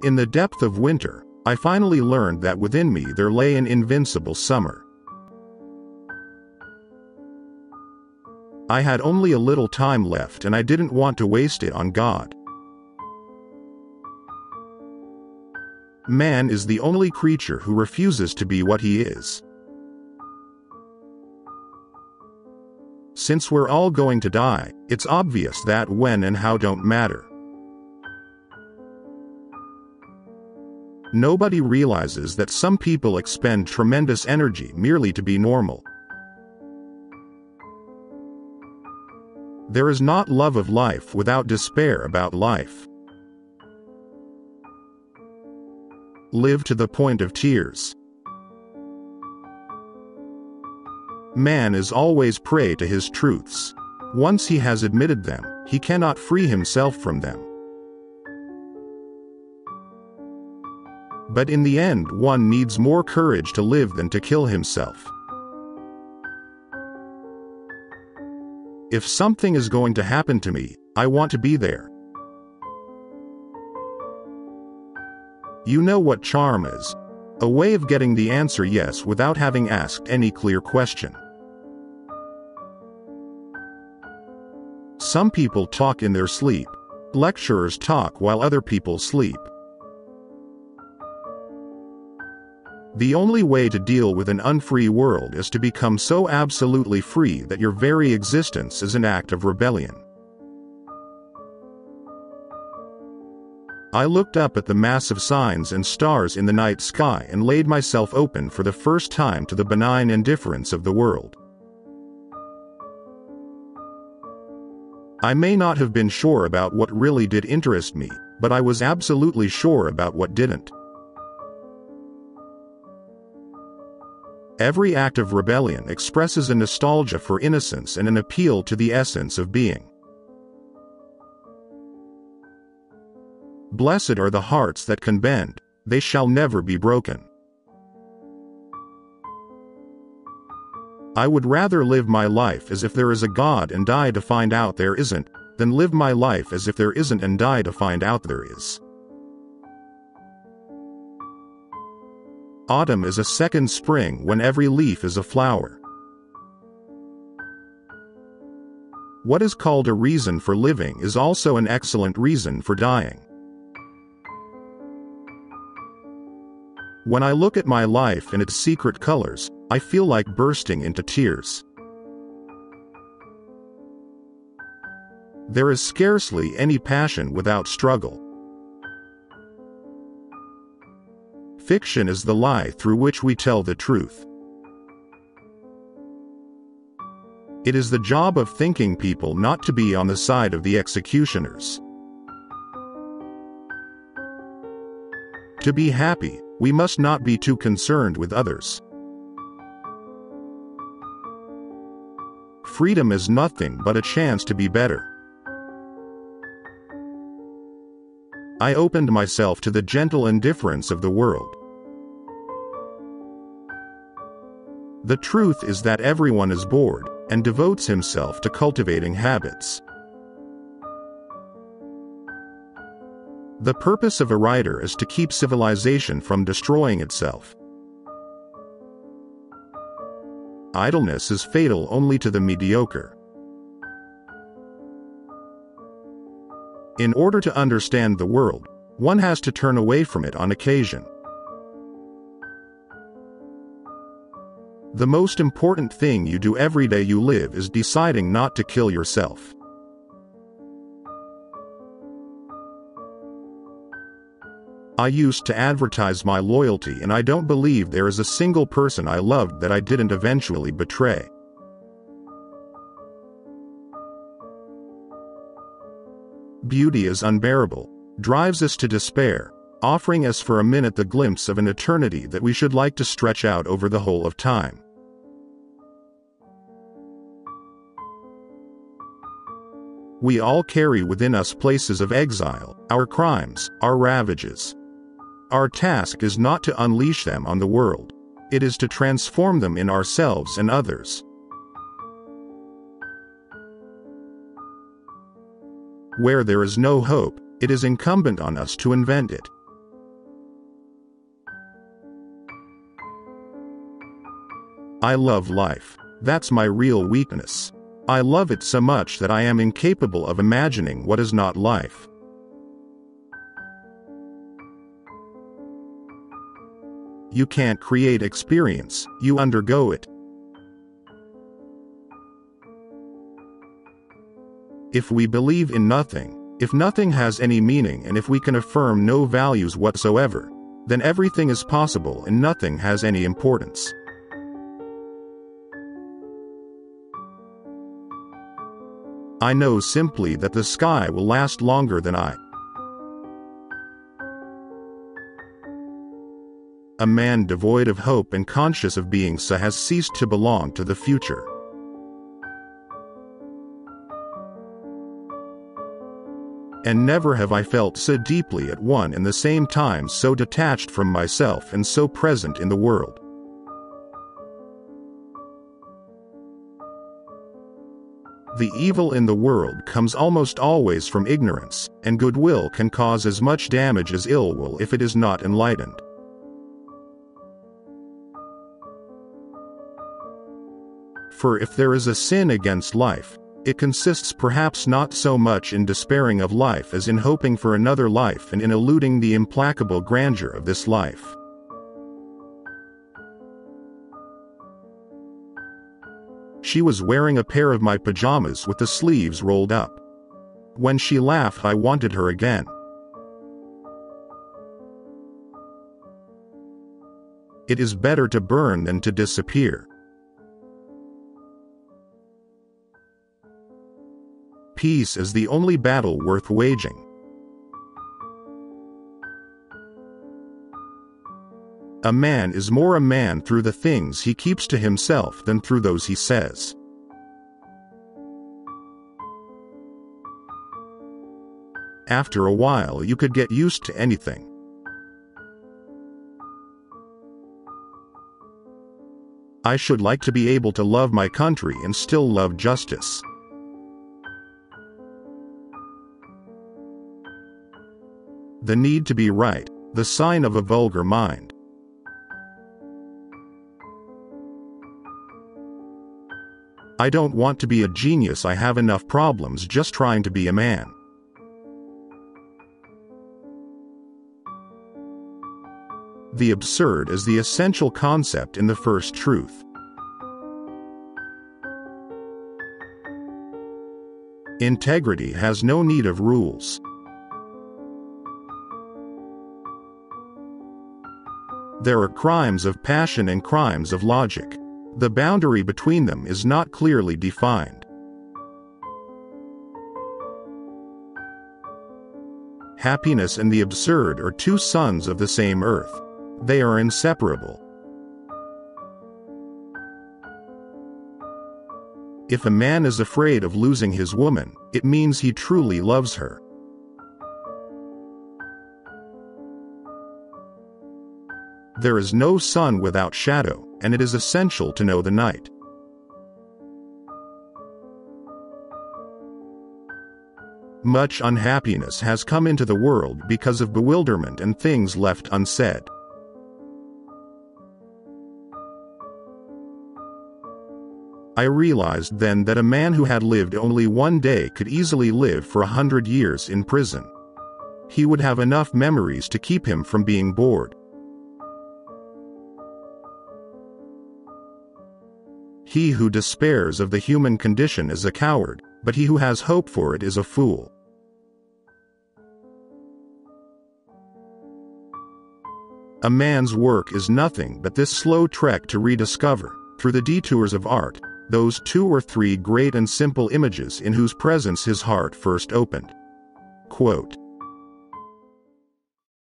In the depth of winter, I finally learned that within me there lay an invincible summer. I had only a little time left and I didn't want to waste it on God. Man is the only creature who refuses to be what he is. Since we're all going to die, it's obvious that when and how don't matter. Nobody realizes that some people expend tremendous energy merely to be normal. There is not love of life without despair about life. Live to the point of tears. Man is always prey to his truths. Once he has admitted them, he cannot free himself from them. But in the end, one needs more courage to live than to kill himself. If something is going to happen to me, I want to be there. You know what charm is? A way of getting the answer yes without having asked any clear question. Some people talk in their sleep. Lecturers talk while other people sleep. The only way to deal with an unfree world is to become so absolutely free that your very existence is an act of rebellion. I looked up at the massive signs and stars in the night sky and laid myself open for the first time to the benign indifference of the world. I may not have been sure about what really did interest me, but I was absolutely sure about what didn't. Every act of rebellion expresses a nostalgia for innocence and an appeal to the essence of being. Blessed are the hearts that can bend, they shall never be broken. I would rather live my life as if there is a God and die to find out there isn't, than live my life as if there isn't and die to find out there is. Autumn is a second spring when every leaf is a flower. What is called a reason for living is also an excellent reason for dying. When I look at my life in its secret colors, I feel like bursting into tears. There is scarcely any passion without struggle. Fiction is the lie through which we tell the truth. It is the job of thinking people not to be on the side of the executioners. To be happy, we must not be too concerned with others. Freedom is nothing but a chance to be better. I opened myself to the gentle indifference of the world. The truth is that everyone is bored, and devotes himself to cultivating habits. The purpose of a writer is to keep civilization from destroying itself. Idleness is fatal only to the mediocre. In order to understand the world, one has to turn away from it on occasion. The most important thing you do every day you live is deciding not to kill yourself. I used to advertise my loyalty, and I don't believe there is a single person I loved that I didn't eventually betray. Beauty is unbearable, drives us to despair, offering us for a minute the glimpse of an eternity that we should like to stretch out over the whole of time. We all carry within us places of exile, our crimes, our ravages. Our task is not to unleash them on the world. It is to transform them in ourselves and others. Where there is no hope, it is incumbent on us to invent it. I love life. That's my real weakness. I love it so much that I am incapable of imagining what is not life. You can't create experience, you undergo it. If we believe in nothing, if nothing has any meaning, and if we can affirm no values whatsoever, then everything is possible and nothing has any importance. I know simply that the sky will last longer than I. A man devoid of hope and conscious of being so has ceased to belong to the future. And never have I felt so deeply at one and the same time so detached from myself and so present in the world. The evil in the world comes almost always from ignorance, and goodwill can cause as much damage as ill will if it is not enlightened. For if there is a sin against life, it consists perhaps not so much in despairing of life as in hoping for another life and in eluding the implacable grandeur of this life. She was wearing a pair of my pajamas with the sleeves rolled up. When she laughed, I wanted her again. It is better to burn than to disappear. Peace is the only battle worth waging. A man is more a man through the things he keeps to himself than through those he says. After a while you could get used to anything. I should like to be able to love my country and still love justice. The need to be right, the sign of a vulgar mind. I don't want to be a genius, I have enough problems just trying to be a man. The absurd is the essential concept in the first truth. Integrity has no need of rules. There are crimes of passion and crimes of logic. The boundary between them is not clearly defined. Happiness and the absurd are two sons of the same earth. They are inseparable. If a man is afraid of losing his woman, it means he truly loves her. There is no sun without shadow, and it is essential to know the night. Much unhappiness has come into the world because of bewilderment and things left unsaid. I realized then that a man who had lived only one day could easily live for 100 years in prison. He would have enough memories to keep him from being bored. He who despairs of the human condition is a coward, but he who has hope for it is a fool. A man's work is nothing but this slow trek to rediscover, through the detours of art, those 2 or 3 great and simple images in whose presence his heart first opened. Quote,